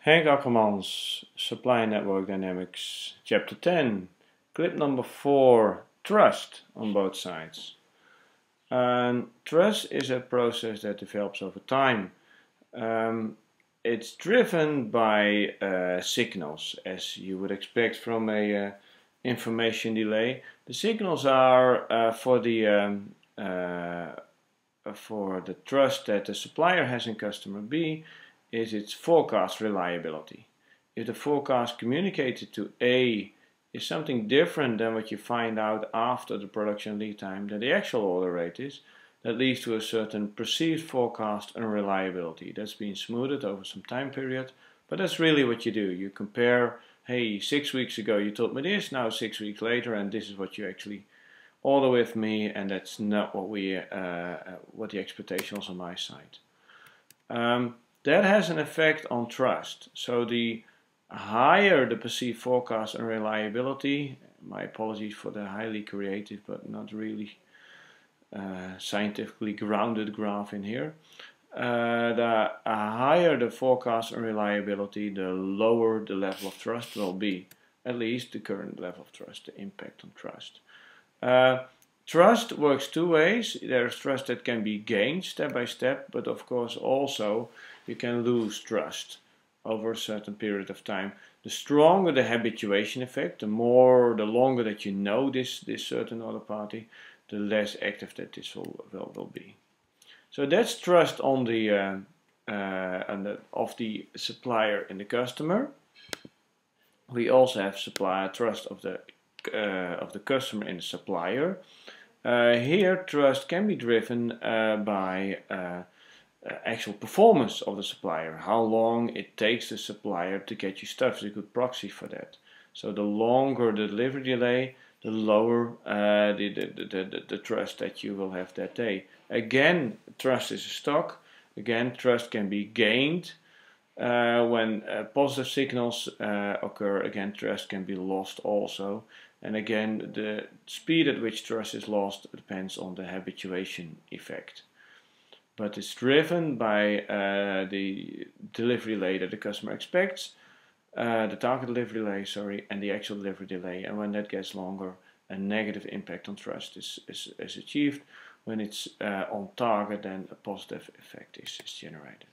Henk Akkermans, Supply Network Dynamics, Chapter 10, clip number 4, Trust on both sides. Trust is a process that develops over time. It's driven by signals, as you would expect from a information delay. The signals are for the trust that the supplier has in customer B is its forecast reliability. If the forecast communicated to A is something different than what you find out after the production lead time that the actual order rate is, that leads to a certain perceived forecast unreliability. That's been smoothed over some time period, but that's really what you do. You compare, hey, 6 weeks ago you told me this, now 6 weeks later, and this is what you actually order with me, and that's not what what the expectation was on my side. That has an effect on trust. So the higher the perceived forecast and reliability, my apologies for the highly creative but not really scientifically grounded graph in here. The higher the forecast and reliability, the lower the level of trust will be. At least the current level of trust, the impact on trust. Trust works two ways. There's trust that can be gained step by step, but of course also you can lose trust over a certain period of time. The stronger the habituation effect, the longer that you know this certain other party, the less active that this will be. So that's trust on of the supplier and the customer. We also have trust of the customer in the supplier. Here trust can be driven by actual performance of the supplier, how long it takes the supplier to get you stuff. Is a good proxy for that. So the longer the delivery delay, the lower the trust that you will have that day. Again, trust is a stock. Again, trust can be gained when positive signals occur. Again, trust can be lost also. And again, the speed at which trust is lost depends on the habituation effect. But it's driven by the delivery delay that the customer expects, the target delivery delay, sorry, and the actual delivery delay. And when that gets longer, a negative impact on trust is achieved. When it's on target, then a positive effect is generated.